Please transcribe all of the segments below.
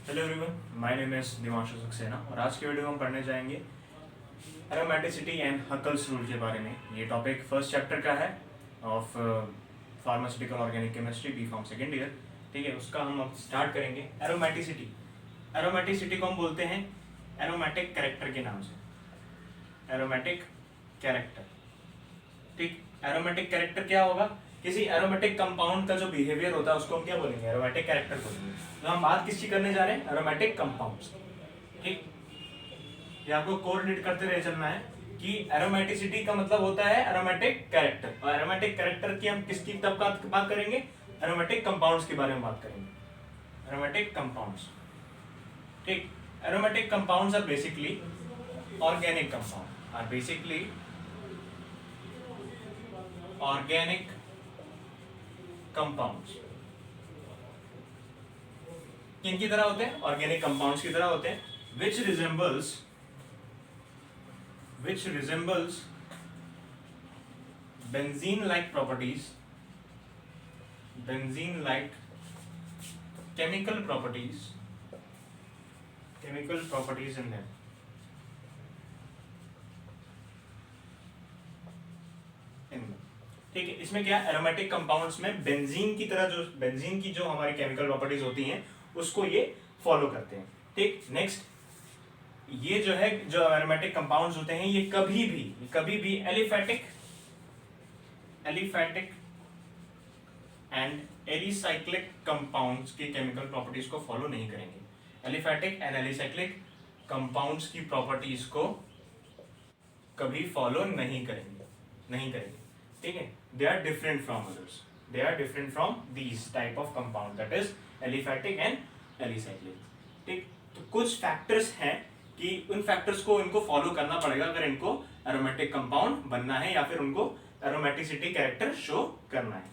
Hello everyone, my name is Divanshu Saxena और आज के वीडियो में हम पढ़ने जाएंगे एरोमेटिसिटी एंड हकल्स रूल के बारे में। ये टॉपिक फर्स्ट चैप्टर का है of pharmaceutical organic chemistry B pharm second year. ठीक है, उसका हम अब स्टार्ट करेंगे। एरोमेटिसिटी एरोमेटिसिटी को हम बोलते हैं एरोमेटिक कैरेक्टर के नाम से। एरोमेटिक कैरेक्टर, ठीक। एरोमेटिक कैरेक्टर क्या होगा? किसी एरोमेटिक कंपाउंड का जो बिहेवियर होता है उसको हम क्या बोलेंगे? एरोमेटिक कैरेक्टर बोलेंगे। तो हम बात किसकी करने जा रहे हैं? Aromatic compounds. ठीक, ये आपको कोऑर्डिनेट करते रहे चलना है कि एरोमेटिसिटी का मतलब होता है एरोमेटिक कैरेक्टर, और एरोमेटिक कैरेक्टर की हम किसकी तब बात करेंगे? एरोमेटिक कंपाउंड्स के बारे में बात करेंगे। एरोमेटिक कंपाउंड्स, ठीक। Aromatic compounds are basically organic compound, are basically organic compounds. किनकी तरह होते हैं? ऑर्गेनिक कंपाउंड्स की तरह होते हैं। which resembles benzene like properties, benzene like chemical properties in them। ठीक है, इसमें क्या एरोमेटिक कंपाउंड्स में बेंजीन की तरह, जो बेंजीन की जो हमारी केमिकल प्रॉपर्टीज होती हैं उसको ये फॉलो करते हैं। ठीक, नेक्स्ट, ये जो है जो एरोमेटिक कंपाउंड्स होते हैं ये कभी भी एलिफैटिक एंड एलिसाइक्लिक कंपाउंड्स की केमिकल प्रॉपर्टीज को फॉलो नहीं करेंगे। एलिफैटिक एंड एलिसाइक्लिक कंपाउंड्स की प्रॉपर्टीज को कभी फॉलो नहीं करेंगे। ठीक है, they are different from others, they are different from these type of compound, that is aliphatic and alicyclic। ठीक, तो कुछ फैक्टर्स हैं कि उन फैक्टर्स को इनको फॉलो करना पड़ेगा अगर इनको एरोमेटिक कंपाउंड बनना है या फिर उनको एरोमेटिसिटी कैरेक्टर शो करना है।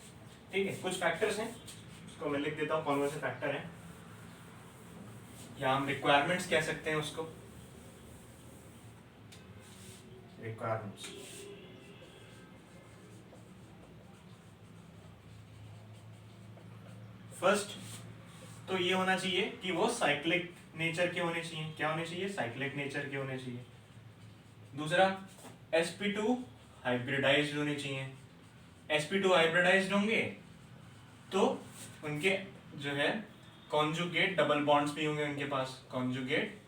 ठीक है, कुछ फैक्टर्स हैं, उसको मैं लिख देता हूं कौन से फैक्टर हैं, या हम रिक्वायरमेंट्स कह सकते हैं उसको। रिक्वायरमेंट्स, फर्स्ट तो ये होना चाहिए कि वो साइक्लिक नेचर के होने चाहिए। क्या होने चाहिए? साइक्लिक नेचर के होने चाहिए। दूसरा, sp2 हाइब्रिडाइज्ड होने चाहिए। sp2 हाइब्रिडाइज्ड होंगे तो उनके जो है कॉन्जुगेट डबल बॉन्ड्स भी होंगे उनके पास, कॉन्जुगेट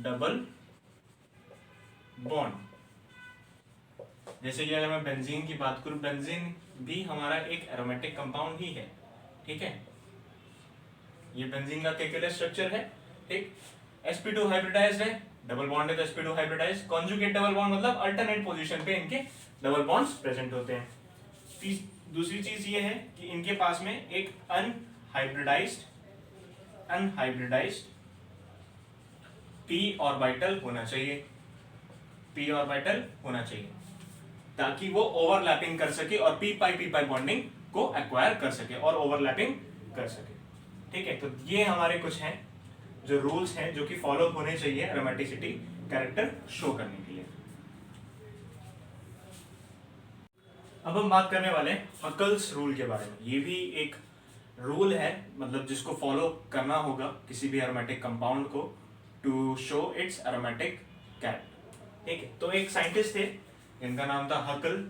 डबल बॉन्ड। जैसे कि अगर मैं बेंजीन की बात करूं, बेंजीन भी हमारा एक एरोमेटिक कंपाउंड ही है। ठीक है, ये बेंजीन का केकेएल स्ट्रक्चर है। ठीक, sp2 हाइब्रिडाइज्ड है, डबल बॉन्ड है तो sp2 hybridised. Conjugate double bond मतलब अल्टरनेट पोजीशन पे इनके डबल बॉन्ड्स प्रेजेंट होते हैं। दूसरी चीज ये है कि इनके पास में एक अनहाइब्रिडाइज्ड p ऑर्बिटल होना चाहिए, ताकि वो ओवरलैपिंग कर सके और p पाई बॉन्डिंग को एक्वायर कर सके और ओवरलैपिंग कर सके। ठीक है, तो ये हमारे कुछ हैं जो रूल्स हैं जो कि फॉलो होने चाहिए एरोमेटिसिटी कैरेक्टर शो करने के लिए। अब हम बात करने वाले हैं हकल्स रूल के बारे में। ये भी एक रूल है, मतलब जिसको फॉलो करना होगा किसी भी एरोमेटिक कंपाउंड को to show its aromatic character. ठीक है, तो एक साइंटिस्ट थे, इनका नाम था हकल।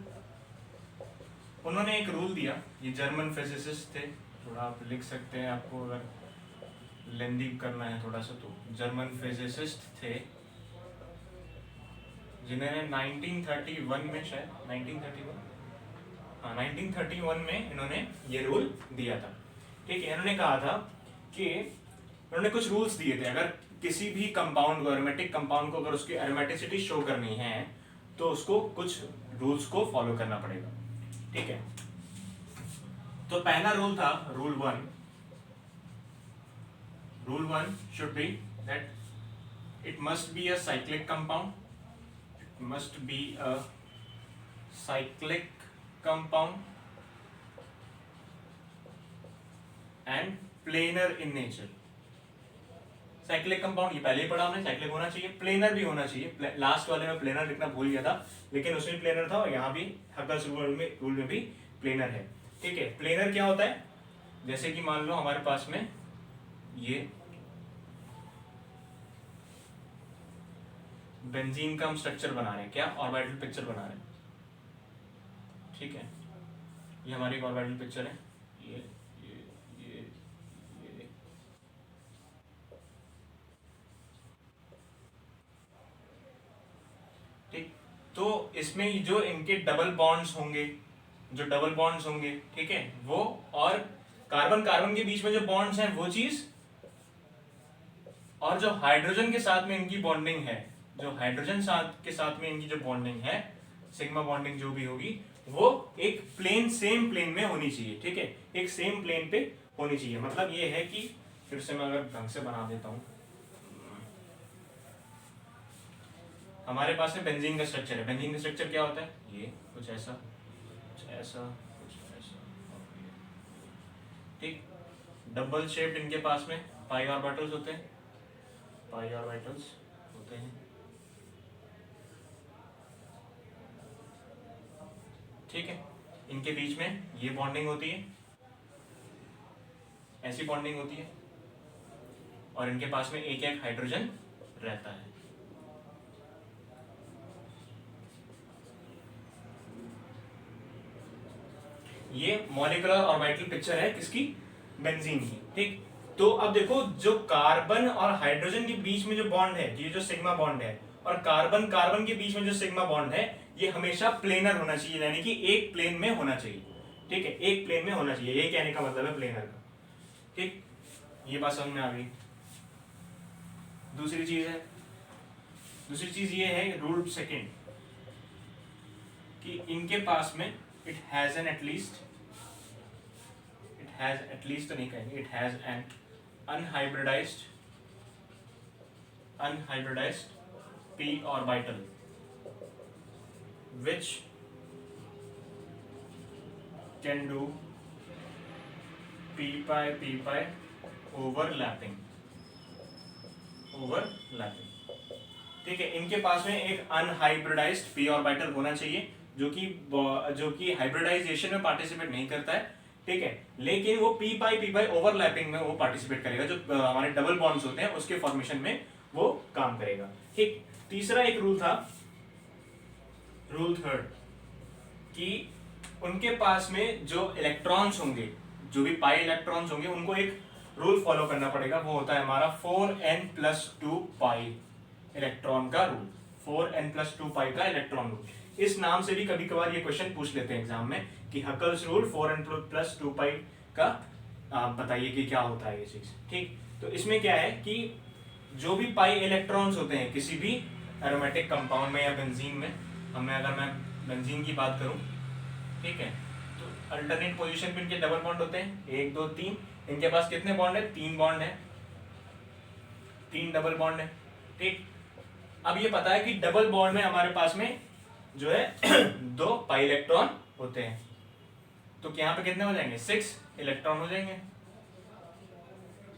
उन्होंने एक रूल दिया, ये जर्मन फिजिसिस्ट थे, थोड़ा आप लिख सकते हैं आपको अगर लेंदी करना है थोड़ा सा। तो जर्मन फिजिसिस्ट थे जिन्होंने 1931 में, शायद 1931 में इन्होंने ये रूल दिया था। ठीक है, इन्होंने कहा था कि उन्होंने कुछ रूल्स दिए थे, अगर किसी भी कंपाउंड को, एरोमेटिक कंपाउंड को अगर उसकी एरोमेटिसिटी शो करनी है तो उसको कुछ रूल्स को फॉलो करना पड़ेगा। ठीक है, तो पहला रूल था rule one should be that it must be a cyclic compound, and planar in nature. Cyclic compound ये पहले ही पढ़ा हमने, साइक्लिक होना चाहिए, प्लेनर भी होना चाहिए। लास्ट वाले में प्लेनर लिखना भूल गया था, लेकिन उसमें प्लेनर था और यहाँ भी हकल्स रूल में भी प्लेनर है। ठीक है, प्लेनर क्या होता है? जैसे कि मान लो हमारे पास में ये बेंजीन का हम स्ट्रक्चर बना रहे हैं, क्या ऑर्बिटल पिक्चर बना रहे हैं, ठीक है। ये हमारी एक ऑर्बिटल पिक्चर है, ये ठीक। तो इसमें जो इनके डबल बॉन्ड्स होंगे, जो डबल बॉन्ड्स होंगे, ठीक है, वो और कार्बन कार्बन के बीच में जो बॉन्ड्स हैं वो चीज, और जो हाइड्रोजन के साथ में इनकी बॉन्डिंग है, जो हाइड्रोजन के साथ में इनकी जो बॉन्डिंग है, सिग्मा बॉन्डिंग जो भी होगी, वो एक प्लेन, सेम प्लेन में होनी चाहिए, ठीक है, एक सेम प्लेन पे होनी चाहिए। मतलब ये है कि, फिर से मैं अगर ढंग से बना देता हूं, हमारे पास में बेंजीन का स्ट्रक्चर है। बेंजीन का स्ट्रक्चर क्या होता है, ये कुछ ऐसा, कुछ ऐसा, कुछ ऐसा, ठीक। डबल शेप्ड इनके पास में पाई ऑर्बिटल्स होते हैं, पाई ऑर्बिटल्स होते हैं, ठीक है। इनके बीच में ये बॉन्डिंग होती है, ऐसी बॉन्डिंग होती है, और इनके पास में एक एक हाइड्रोजन रहता है। ये मॉलिक्यूलर ऑर्बिटल पिक्चर है किसकी, बेंजीन की, ठीक। तो अब देखो, जो कार्बन और हाइड्रोजन के बीच में जो बॉन्ड है, ये जो सिग्मा बॉन्ड है, और कार्बन कार्बन के बीच में जो सिग्मा बॉन्ड है, ये हमेशा प्लेनर होना चाहिए, यानी कि एक प्लेन में होना चाहिए, ठीक है, एक प्लेन में होना चाहिए, ये कहने का मतलब है प्लेनर का, ठीक। ये बात समझ में आ गई। दूसरी चीज ये है, रूल सेकेंड, कि इनके पास में इट हैज एन एटलीस्ट तो नहीं कहेंगे, it has an unhybridised p orbital which can do p pi overlapping, ठीक है। इनके पास में एक अनहाइब्रिडाइज्ड p ऑर्बिटल होना चाहिए, जो कि हाइब्रिडाइजेशन में पार्टिसिपेट नहीं करता है, ठीक है, लेकिन वो p पाई ओवरलैपिंग में वो पार्टिसिपेट करेगा, जो हमारे डबल बॉन्ड्स होते हैं उसके फॉर्मेशन में वो काम करेगा, ठीक। तीसरा एक रूल था, रूल थर्ड, कि उनके पास में जो इलेक्ट्रॉन्स होंगे, जो भी पाई इलेक्ट्रॉन्स होंगे, उनको एक रूल फॉलो करना पड़ेगा, वो होता है हमारा 4n+2 पाई इलेक्ट्रॉन का रूल, 4n+2 पाई का इलेक्ट्रॉन रूल। इस नाम से भी कभी कभार ये क्वेश्चन पूछ लेते हैं एग्जाम में, कि हकल्स रूल 4n+2 पाई का बताइए कि क्या होता है ये चीज, ठीक। तो इसमें क्या है कि जो भी पाई इलेक्ट्रॉन्स होते हैं किसी भी एरोमेटिक कंपाउंड में या बेंजीन में, अगर मैं बेंजीन की बात करूं, ठीक है, तो अल्टरनेट पोजीशन पे इनके डबल बॉन्ड होते हैं, 1 2 3, इनके पास कितने बॉन्ड है, 3 बॉन्ड है, 3 डबल बॉन्ड है, ठीक। अब ये पता है कि डबल बॉन्ड में हमारे पास में जो है 2 पाई इलेक्ट्रॉन होते हैं, तो यहाँ पे कितने हो जाएंगे, 6 इलेक्ट्रॉन हो जाएंगे,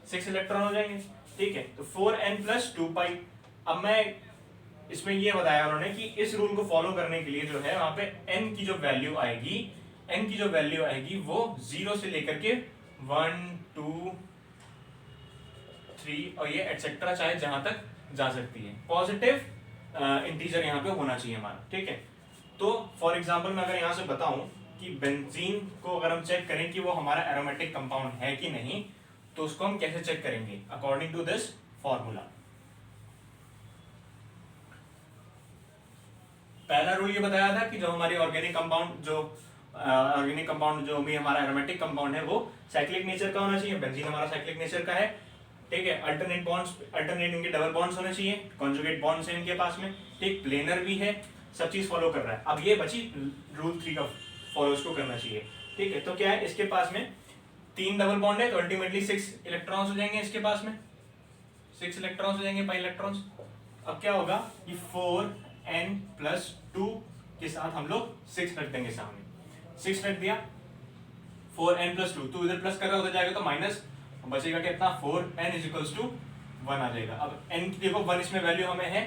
6 इलेक्ट्रॉन हो जाएंगे, ठीक है। तो 4n+2 पाई। अब मैं इसमें ये बताया उन्होंने कि इस रूल को फॉलो करने के लिए जो है वहां पे n की जो वैल्यू आएगी वो 0 से लेकर के 1 2 3 और ये एटसेट्रा चाहे जहां तक जा सकती है, पॉजिटिव इंटीजर यहाँ पे होना चाहिए हमारा, ठीक है। तो फॉर एग्जांपल मैं अगर यहाँ से बताऊं कि बेंजीन को अगर हम चेक करें कि वो हमारा एरोमेटिक कंपाउंड है कि नहीं, तो उसको हम कैसे चेक करेंगे, अकॉर्डिंग टू दिस फॉर्मूला। पहला रूल ये बताया था कि जो हमारी ऑर्गेनिक कंपाउंड जो भी हमारा एरोमेटिक कंपाउंड है वो साइक्लिक नेचर का होना चाहिए, बेंजीन हमारा साइक्लिक नेचर का है, ठीक है। अल्टरनेट इनके डबल बॉन्ड्स होने चाहिए, कॉन्जुगेट बॉन्ड्स हैं इनके पास में, ठीक, प्लेनर भी है, सब चीज फॉलो कर रहा है। अब ये बची रूल 3 का फॉलो इसको करना चाहिए, ठीक है। तो क्या है, इसके पास में 3 डबल बॉन्ड है, तो अल्टीमेटली 6 इलेक्ट्रॉन्स हो जाएंगे, इसके पास में 6 इलेक्ट्रॉन्स हो जाएंगे, पाई इलेक्ट्रॉन्स। अब क्या होगा कि 4n+2 के साथ हम लोग 6 रख देंगे सामने, 6 रख दिया, 4n+2, तो इधर प्लस कर रहा है, उधर जाएगा तो माइनस, बचेगा कितना, 4n=1 आ जाएगा। अब n की देखो 1 इसमें वैल्यू हमें है,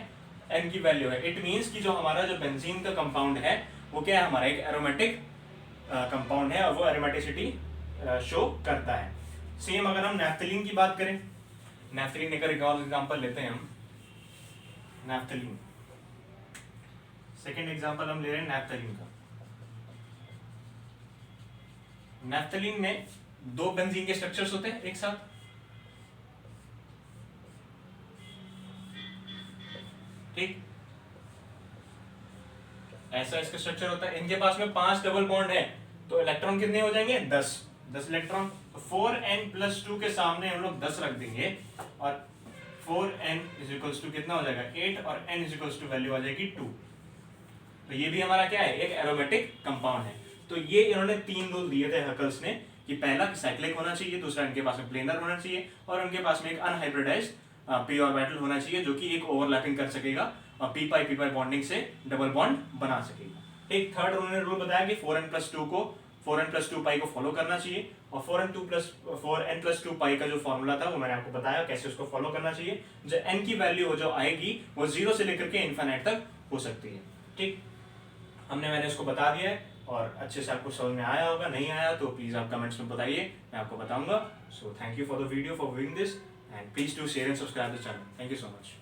n की वैल्यू है, इट मींस कि जो हमारा जो बेंजीन का कंपाउंड है वो क्या है, हमारा एक एरोमेटिक कंपाउंड है और वो एरोमेटिसिटी शो करता है। सेम अगर हम नैफ्थलीन की बात करें, नैफ्थलीन का एक और एग्जांपल लेते हैं हम, नैफ्थलीन, सेकेंड एग्जाम्पल हम ले रहे हैं नैफ्थलीन का। नैफ्थलीन में दो बेंजीन के स्ट्रक्चर्स होते हैं एक साथ, ठीक, ऐसा इसका स्ट्रक्चर होता है। इनके पास में 5 डबल बॉन्ड है, तो इलेक्ट्रॉन कितने हो जाएंगे? 10 इलेक्ट्रॉन। 4n+2 के सामने हम लोग 10 रख देंगे और 4n = कितना हो जाएगा? 8 और n = वैल्यू आ जाएगी 2। तो ये भी हमारा क्या है? एक एरोमेटिक कंपाउंड है। तो ये इन्होंने 3 रूल दिए थे हकल्स ने कि पहला साइक्लिक होना चाहिए, दूसरा इनके पास में प्लेनर होना चाहिए और उनके पास में एक अनहाइब्रिडाइज्ड p ऑर्बिटल होना चाहिए जो कि एक ओवरलैपिंग कर सकेगा और p पाई बॉन्डिंग से डबल बॉन्ड बना सकेगा। एक थर्ड उन्होंने रूल बताया कि 4n+2 पाई को फॉलो करना चाहिए और 4n+2 पाई का जो फॉर्मूला था वो मैंने आपको बताया कैसे उसको फॉलो करना चाहिए। जो n की वैल्यू जो आएगी वो 0 से लेकर के इनफाइनाइट तक हो सकती है, ठीक। मैंने उसको बता दिया है और अच्छे से आपको समझ में आया होगा। नहीं आया तो प्लीज आप कमेंट्स में बताइए, मैं आपको बताऊंगा। So thank you for the video, for viewing this, and please do share and subscribe the channel. Thank you so much.